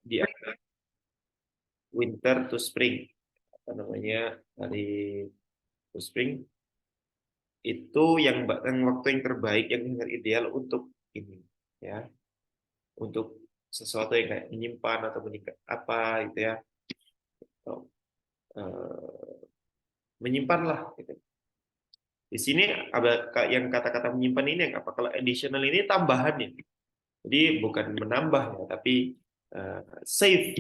di winter to spring, apa namanya, dari to spring itu yang waktu yang terbaik, yang ideal untuk ini, ya, untuk sesuatu yang kayak menyimpan atau meningkat apa gitu ya, atau, menyimpan lah gitu. Di sini ada yang kata-kata menyimpan ini yang apa? Kalau additional ini tambahan ya. Jadi bukan menambah ya, tapi save.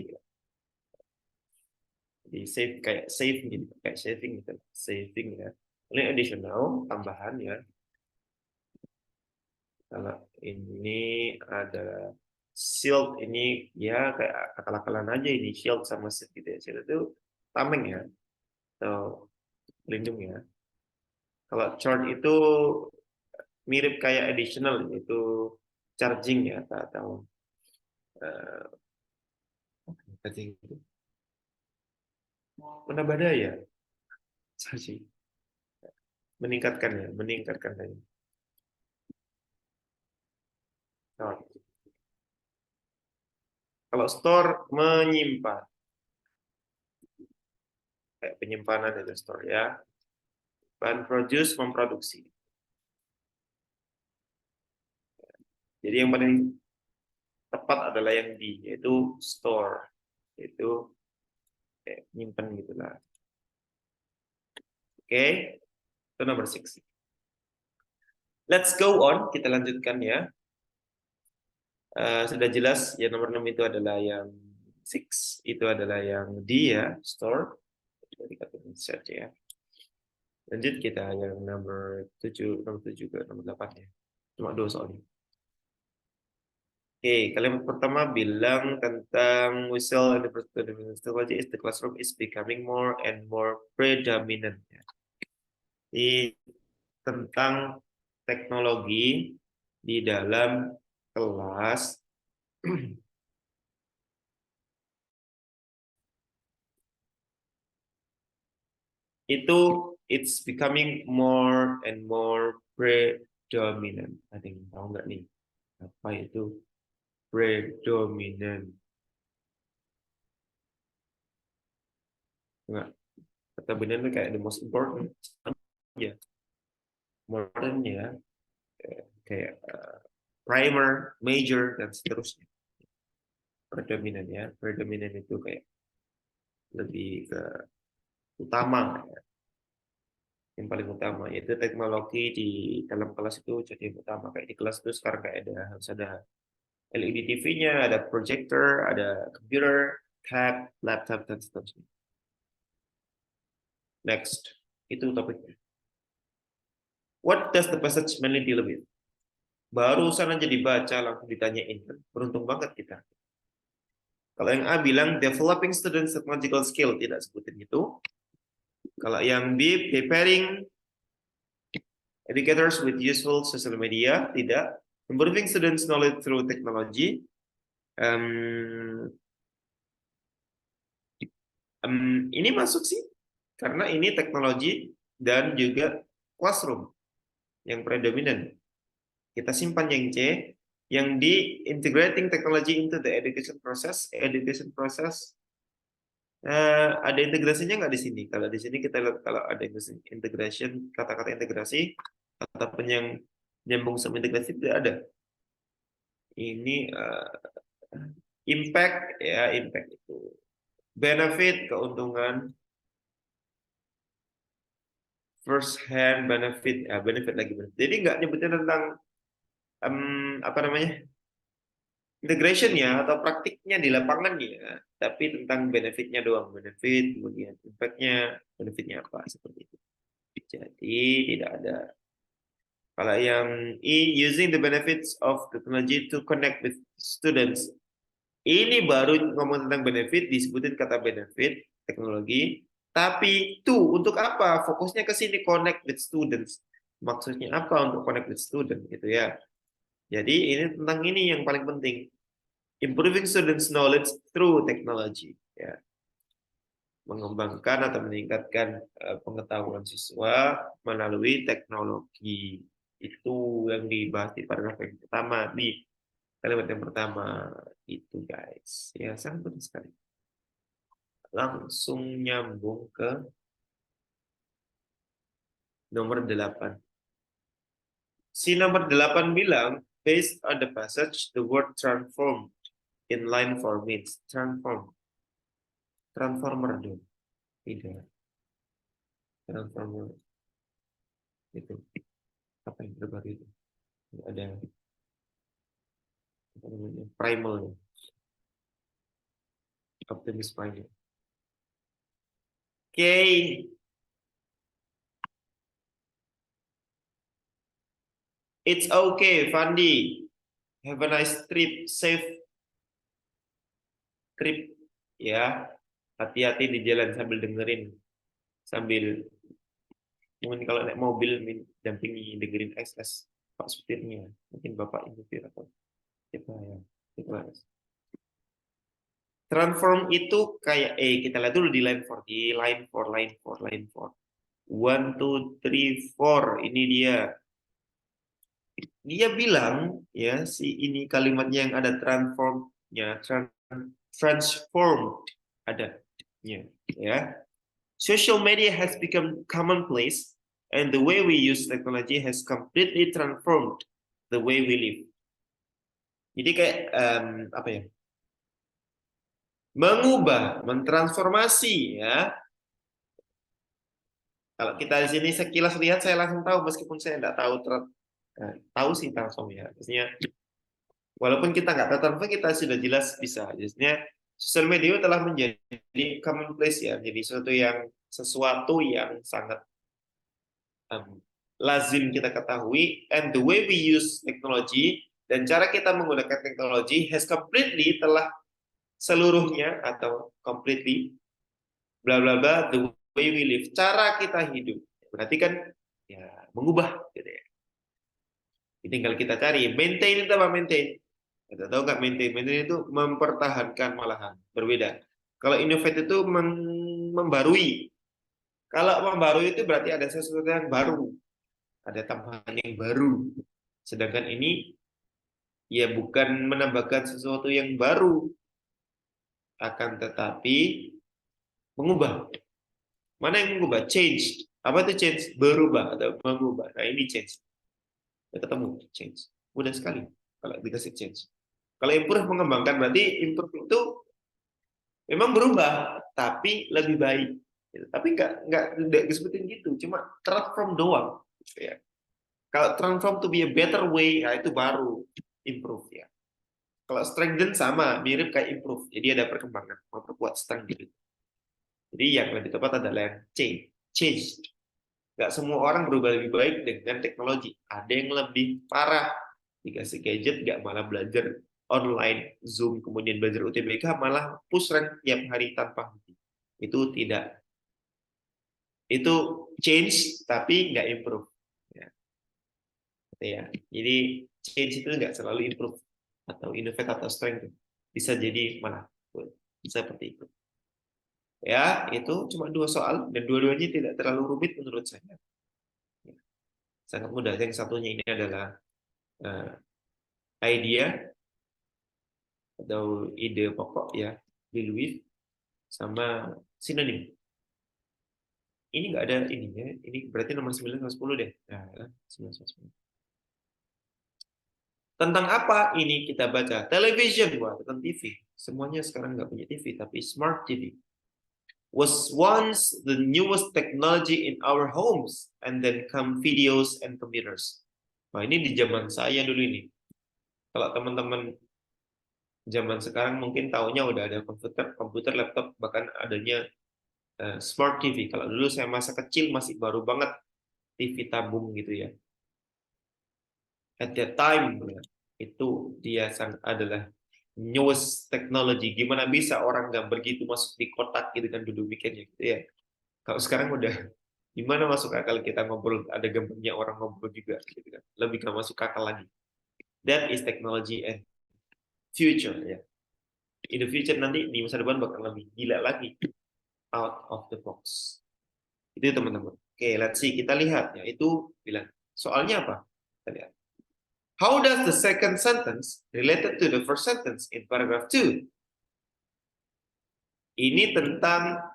Jadi save kayak save gitu, kayak saving gitu, saving ya. Ini additional tambahan ya. Kalau ini ada shield, ini ya kayak akal-akalan aja, ini shield sama shield gitu ya. Shield itu tameng ya, atau pelindung ya. Kalau charge itu mirip kayak additional, itu charging ya, atau eh, charging itu menambah daya, charging, meningkatkan ya, meningkatkan daya. Charge. Kalau store menyimpan, kayak penyimpanan itu store ya. Dan produce memproduksi. Jadi yang paling tepat adalah yang D, yaitu store, yaitu nyimpen gitulah. Oke, itu nomor 6. Let's go on, kita lanjutkan ya. Sudah jelas ya, nomor 6 itu adalah yang 6 itu adalah yang D ya, store. Jadi kita search ya. Lanjut kita yang nomor 7, nomor 7 ke nomor 8 ya. Cuma 2 soalnya. Oke, kalimat pertama bilang tentang whistle and the technology is the classroom is becoming more and more predominant. Ini tentang teknologi di dalam kelas itu it's becoming more and more predominant. Ada yang tahu nggak nih apa itu predominant? Nggak, kata benar itu kayak the most important ya, modern ya, kayak primer, major dan seterusnya. Predominant ya, predominant itu kayak lebih ke utama ya. Yang paling utama yaitu teknologi di dalam kelas itu jadi yang utama. Kayak di kelas itu sekarang kayak harus ada LED TV-nya, ada projector, ada computer, tab, laptop dan seterusnya. Next, itu topiknya. What does the passage mainly deal with? Barusan aja dibaca langsung ditanyain, beruntung banget kita. Kalau yang A bilang developing students technological skill, tidak sebutin itu. Kalau yang B preparing educators with useful social media, tidak. Improving students knowledge through technology. Ini masuk sih, karena ini teknologi dan juga classroom yang predominan. Kita simpan yang C, yang di integrating technology into the education process. Education process ada integrasinya nggak di sini? Kalau di sini kita lihat kalau ada integration, kata-kata integrasi ataupun yang nyambung sama integrasi tidak ada. Ini impact ya, impact itu benefit, keuntungan, first hand benefit, ya benefit lagi benefit. Jadi nggak nyebutin tentang apa namanya, integration ya atau praktiknya di lapangannya, ya, tapi tentang benefitnya doang, benefit kemudian impactnya, benefitnya apa seperti itu. Jadi tidak ada. Kalau yang E, using the benefits of technology to connect with students. Ini baru ngomong tentang benefit, disebutin kata benefit, teknologi. Tapi tuh, untuk apa? Fokusnya ke sini, connect with students. Maksudnya apa untuk connect with student gitu ya. Jadi ini tentang ini yang paling penting. Improving students knowledge through technology. Ya. Mengembangkan atau meningkatkan pengetahuan siswa melalui teknologi. Itu yang dibahas di paragraf yang pertama, di kalimat yang pertama. Itu guys. Ya, sangat penting sekali. Langsung nyambung ke nomor 8. Si nomor 8 bilang, based on the passage, the word transform in line 4 means transform. Transformer dong. Tidak. Transformer itu apa yang terbaru itu? Ada apa namanya? Primal, Optimus Prime. Oke, it's okay, Fandi. Have a nice trip, safe trip ya. Hati-hati di jalan sambil dengerin, sambil mungkin kalau naik mobil dampingi dengerin SS Pak supirnya, mungkin Bapak Ibu supir atau siapa ya. Siapa. Transform itu kayak kita lihat dulu di line 4, line 4. 1 2 3 4 ini dia. Dia bilang ya si ini kalimatnya yang ada transformnya, transform ada ya. Social media has become commonplace and the way we use technology has completely transformed the way we live. Jadi kayak apa ya? Mengubah, mentransformasi ya. Kalau kita di sini sekilas lihat saya langsung tahu meskipun saya tidak tahu tahu sih transform ya. Maksudnya walaupun kita nggak tahu transform kita sudah jelas bisa. Maksudnya sosial media telah menjadi commonplace ya, jadi sesuatu yang sangat lazim kita ketahui, and the way we use technology dan cara kita menggunakan teknologi has completely telah seluruhnya atau completely bla bla bla the way we live, cara kita hidup. Berarti kan ya mengubah gitu ya. Tinggal kita cari maintain itu apa maintain. Kita tahu nggak maintain? Maintain itu mempertahankan malahan berbeda. Kalau innovate itu membarui. Kalau membarui itu berarti ada sesuatu yang baru, ada tambahan yang baru. Sedangkan ini ya bukan menambahkan sesuatu yang baru, akan tetapi mengubah. Mana yang mengubah? Change. Apa itu change? Berubah atau mengubah. Nah ini change. Kita ketemu change. Mudah sekali kalau dikasih change. Kalau improve mengembangkan berarti improve itu memang berubah, tapi lebih baik. Tapi nggak disebutin gitu, cuma transform doang. Gitu ya. Kalau transform to be a better way, ya itu baru improve ya. Kalau strengthen sama, mirip kayak improve. Jadi ada perkembangan, memperkuat strength gitu. Jadi yang lebih tepat adalah yang change. Change. Nggak semua orang berubah lebih baik dengan teknologi. Ada yang lebih parah. Dikasih gadget, nggak malah belajar online, Zoom, kemudian belajar UTBK, malah push rank tiap hari tanpa henti. Itu tidak. Itu change, tapi nggak improve. Ya. Ya. Jadi change itu nggak selalu improve atau innovate atau strength. Bisa jadi malah seperti itu. Ya, itu cuma 2 soal dan dua-duanya tidak terlalu rumit menurut saya. Sangat mudah. Yang satunya ini adalah idea atau ide pokok ya, Louis sama sinonim. Ini nggak ada ininya. Ini berarti nomor 9 sama 10 deh. Nah, 9 sama 10. Tentang apa ini kita baca? Television, wah, tentang TV. Semuanya sekarang nggak punya TV, tapi smart TV was once the newest technology in our homes, and then come videos and computers. Nah, ini di zaman saya dulu ini. Kalau teman-teman zaman sekarang mungkin taunya udah ada komputer, laptop, bahkan adanya smart TV. Kalau dulu saya masa kecil masih baru banget TV tabung gitu ya. At that time itu dia adalah newest technology. Gimana bisa orang nggak begitu masuk di kotak gitu kan dulu mikirnya gitu ya. Kalau sekarang udah gimana masuk akal kita ngobrol ada gambarnya orang ngobrol juga gitu kan. Lebih nggak masuk akal lagi. That is technology and future ya. In the future nanti di masa depan bakal lebih gila lagi. Out of the box. Itu teman-teman. Oke, let's see. Kita lihat ya. Itu bilang soalnya apa? Kita lihat. How does the second sentence related to the first sentence in paragraph 2? Ini tentang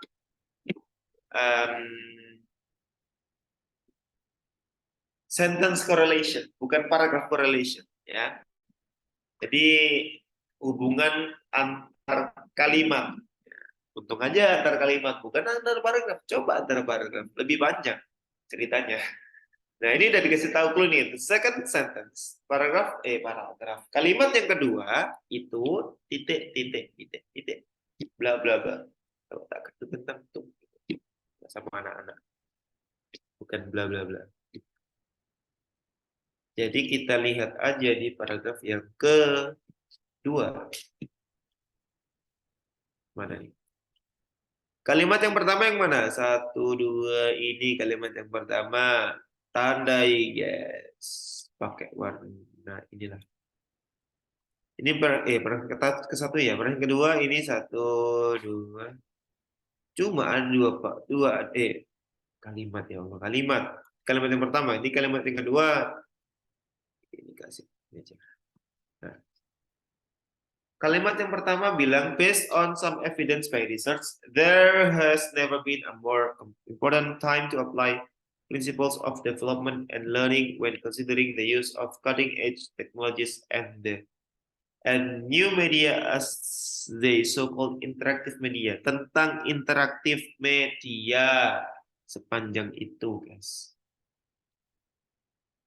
sentence correlation, bukan paragraph correlation, ya. Jadi hubungan antar kalimat. Untung aja antar kalimat, bukan antar paragraf. Coba antar paragraf, lebih panjang ceritanya. Nah, ini udah dikasih tahu clue nih. The second sentence, paragraf. Kalimat yang kedua itu titik, titik, titik, titik, bla bla bla. Kalau tak tentang tuh sama anak-anak, bukan bla bla bla. Jadi kita lihat aja di paragraf yang kedua. Mana nih? Kalimat yang pertama yang mana? Satu, dua, ini kalimat yang pertama. Tandai, guys. Pakai warna inilah. Ini pernah ke satu ya. Pernah yang kedua ini satu, dua. Cuma ada dua, Pak. Kalimat ya Allah. Kalimat. Kalimat yang pertama. Ini kalimat yang kedua. Ini kasih. Ini aja. Nah, kalimat yang pertama bilang, based on some evidence by research, there has never been a more important time to apply principles of development and learning when considering the use of cutting-edge technologies and new media as the so-called interactive media. Tentang interaktif media sepanjang itu, guys.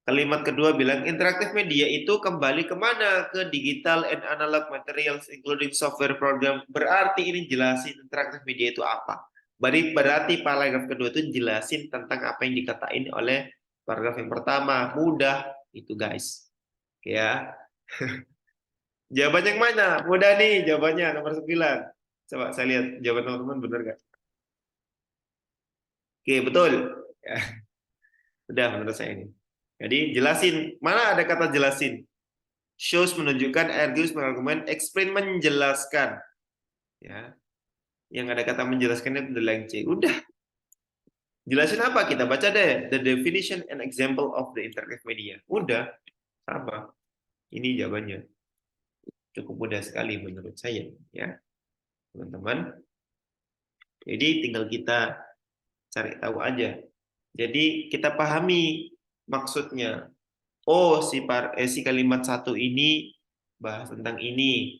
Kalimat kedua bilang interaktif media itu kembali kemana? Ke digital and analog materials including software program. Berarti ini jelasin interaktif media itu apa. Berarti paragraf kedua itu jelasin tentang apa yang dikatain oleh paragraf yang pertama. Mudah itu guys. Ya. Jawaban yang mana? Mudah nih jawabannya nomor 9. Coba saya lihat jawaban teman-teman benar nggak? Oke, betul. Ya. Udah menurut saya ini. Jadi jelasin, mana ada kata jelasin? Shows menunjukkan, argues berargumen, explain menjelaskan. Ya. Yang ada kata menjelaskannya adalah C. Udah. Jelasin apa? Kita baca deh. The definition and example of the interactive media. Udah. Sama. Ini jawabannya. Cukup mudah sekali menurut saya, ya. Teman-teman. Jadi tinggal kita cari tahu aja. Jadi kita pahami maksudnya. Oh, si kalimat satu ini bahas tentang ini.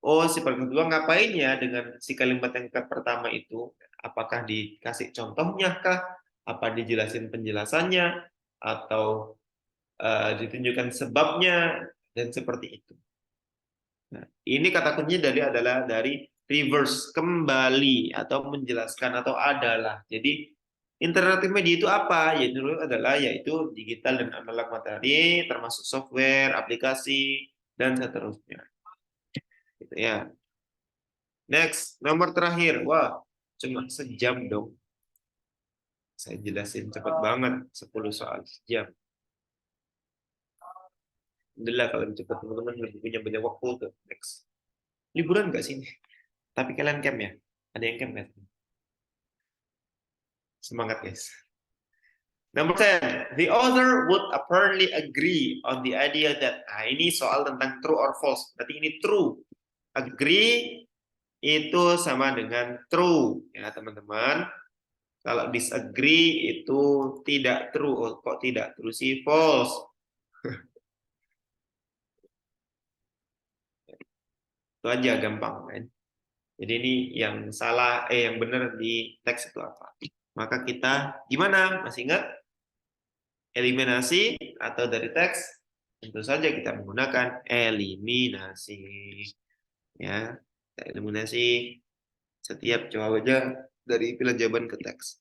Oh, si paragraf kedua ngapain ya dengan si kalimat yang pertama itu? Apakah dikasih contohnya kah? Apa dijelasin penjelasannya? Atau ditunjukkan sebabnya? Dan seperti itu. Nah, ini kata kuncinya adalah dari reverse, kembali, atau menjelaskan, atau adalah. Jadi, interaktif media itu apa? Yaitu digital dan analog materi, termasuk software, aplikasi, dan seterusnya. Gitu ya. Next, nomor terakhir. Wah, cuma sejam dong. Saya jelasin cepat banget, 10 soal sejam. Alhamdulillah kalau cepat teman-teman lebih punya banyak waktu tuh. Next. Liburan nggak sih? Tapi kalian camp ya? Ada yang camp nggak? Semangat guys. Number 10, the author would apparently agree on the idea that, ini soal tentang true or false. Berarti ini true. Agree itu sama dengan true, ya teman-teman. Kalau disagree itu tidak true. Oh, kok tidak true sih? False. Itu aja gampang kan. Jadi ini yang salah, yang benar di teks itu apa? Maka kita gimana? Masih ingat? Eliminasi atau dari teks? Tentu saja kita menggunakan eliminasi. Ya, kita eliminasi setiap jawabannya dari pilihan jawaban ke teks.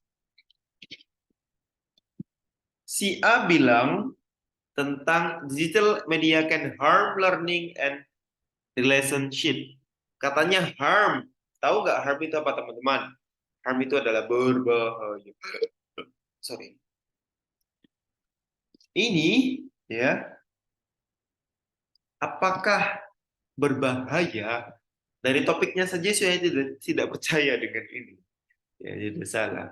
Si A bilang tentang digital media can harm learning and relationship. Katanya harm. Tahu nggak harm itu apa teman-teman? Harm itu adalah berbahaya. Sorry. Ini ya, apakah berbahaya? Dari topiknya saja saya tidak percaya dengan ini. Ya, jadi salah.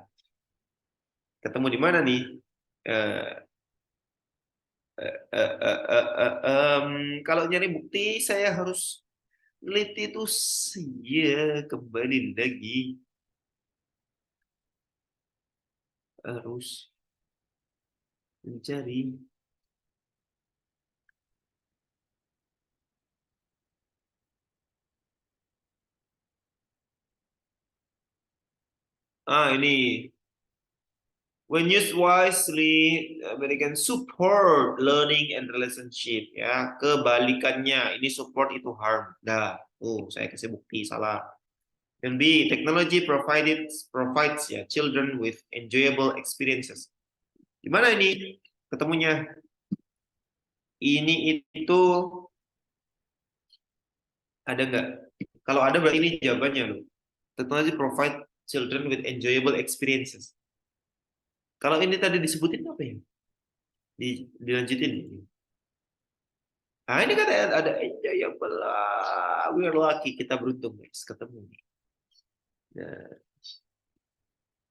Ketemu di mana nih? Kalau nyari bukti saya harus teliti itu ya kembali lagi harus mencari. Ini when used wisely, American support learning and relationship ya. Kebalikannya, ini support itu harm. Dah, saya kasih bukti salah. Dan B, technology provides ya children with enjoyable experiences. Gimana ini ketemunya? Ini itu ada nggak? Kalau ada berarti ini jawabannya loh. Technology provide children with enjoyable experiences. Kalau ini tadi disebutin apa ya? Dilanjutin. Nah, ini kan ada enjoyable. We are lucky, kita beruntung guys ketemu nih. Nah,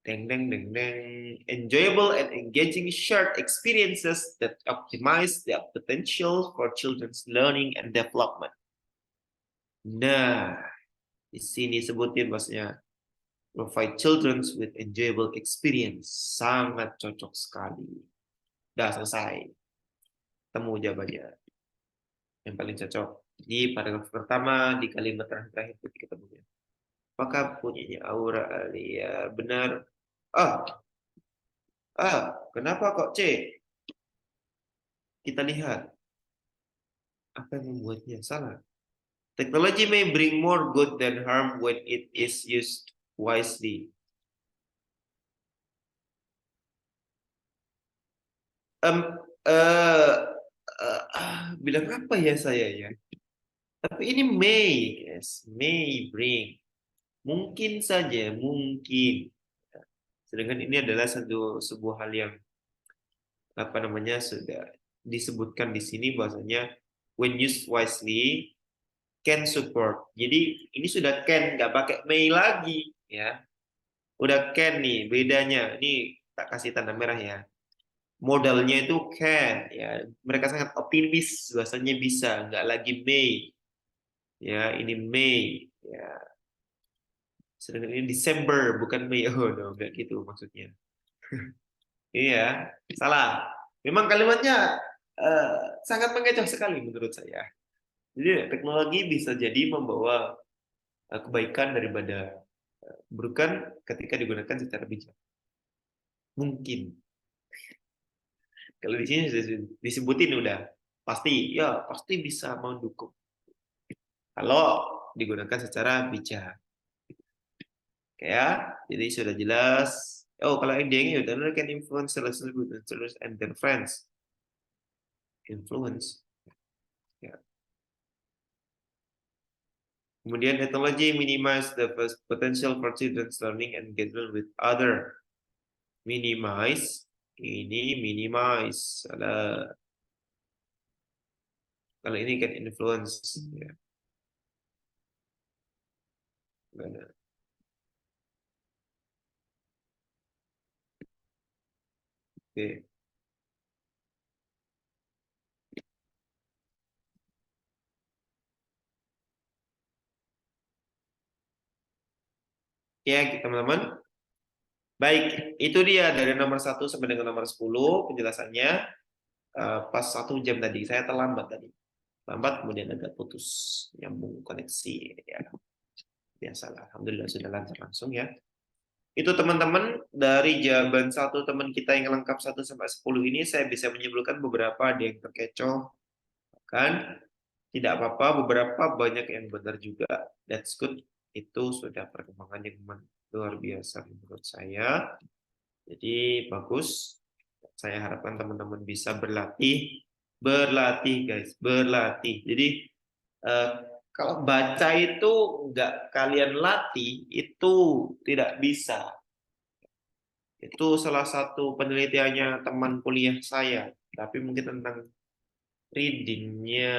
deng deng deng deng. Enjoyable and engaging shared experiences that optimize the potential for children's learning and development. Nah, di sini sebutin maksudnya provide children with enjoyable experience. Sangat cocok sekali. Udah selesai. Temu jawabannya. Yang paling cocok. Di paragraf pertama, di kalimat terakhir ketika ketemunya. Apakah punyanya Aura Alia benar? Ah, kenapa kok C? Kita lihat. Apa yang membuatnya salah? Technology may bring more good than harm when it is used wisely. Um, uh, Bilang apa ya saya ya? Tapi ini may, guys, may bring. Mungkin saja, mungkin. Sedangkan ini adalah sebuah hal yang apa namanya sudah disebutkan di sini bahwasanya when used wisely can support. Jadi ini sudah can, nggak pakai may lagi, ya. Udah can nih, bedanya. Ini tak kasih tanda merah ya. Modalnya itu can, ya. Mereka sangat optimis, bahwasanya bisa, nggak lagi may. Ya, ini Mei. Ya, sedangkan ini Desember bukan Mei. Oh, no, enggak gitu maksudnya. Iya, salah. Memang kalimatnya sangat mengecoh sekali menurut saya. Jadi teknologi bisa jadi membawa kebaikan daripada keburukan ketika digunakan secara bijak. Mungkin. Kalau di sini disebutin udah pasti, ya pasti bisa mendukung. Kalau digunakan secara bijak. Oke ya, jadi sudah jelas. Oh, kalau ending, you can influence relationship with students and their friends. Influence. Ya. Kemudian technology minimize the potential for children's learning and engagement with other. Minimize. Ini minimize. Kalau ini kan influence. Ya. Oke. Ya, teman-teman. Baik, itu dia dari nomor 1 sampai dengan nomor 10 penjelasannya. Pas 1 jam tadi, saya terlambat tadi. Lambat kemudian agak putus nyambung koneksi ya. Biasalah, alhamdulillah sudah lancar langsung ya. Itu teman-teman dari jawaban satu teman kita yang lengkap 1 sampai 10 ini saya bisa menyimpulkan beberapa ada yang terkecoh kan tidak apa-apa, beberapa banyak yang benar juga. That's good. Itu sudah perkembangan yang luar biasa menurut saya. Jadi bagus. Saya harapkan teman-teman bisa berlatih guys, berlatih. Jadi eh, kalau baca itu nggak kalian latih itu tidak bisa. Itu salah satu penelitiannya teman kuliah saya. Tapi mungkin tentang readingnya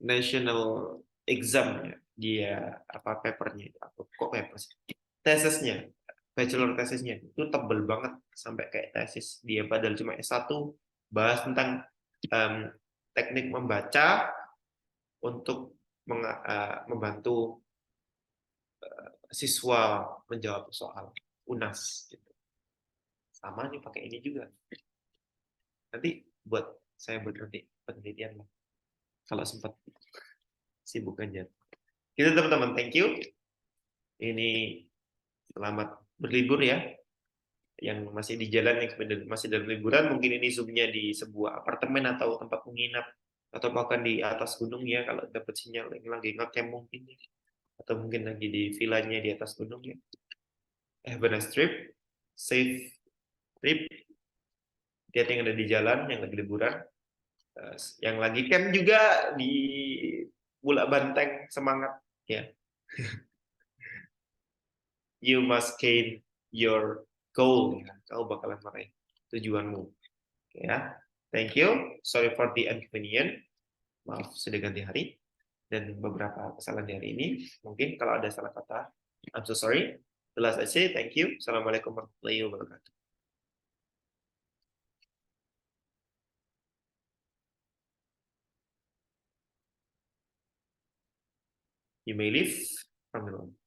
national exam-nya dia apa papernya itu apa kok paper sih? Tesisnya bachelor tesisnya itu tebel banget sampai kayak tesis dia padahal cuma S1 bahas tentang teknik membaca untuk membantu siswa menjawab soal UNAS gitu. Sama nih pakai ini juga. Nanti saya buat nanti penelitian lah. Kalau sempat sibuk aja. Gitu teman-teman, thank you. Ini selamat berlibur ya. Yang masih di jalan, yang masih dalam liburan, mungkin ini zoomnya di sebuah apartemen atau tempat menginap, atau bahkan di atas gunung ya, kalau dapat sinyal yang lagi ngecamp mungkin ya. Atau mungkin lagi di villanya di atas gunung ya. Have a nice trip, safe trip. Lihat yang ada di jalan, yang lagi liburan, yang lagi camp juga di Bulak Banteng, semangat ya. You must gain your goal ya. Kau bakalan meraih tujuanmu ya. Thank you. Sorry for the inconvenience. Maaf sudah ganti hari dan beberapa kesalahan di hari ini. Mungkin kalau ada salah kata, I'm so sorry. The last I say, thank you. Assalamualaikum warahmatullahi wabarakatuh. You may leave from the room.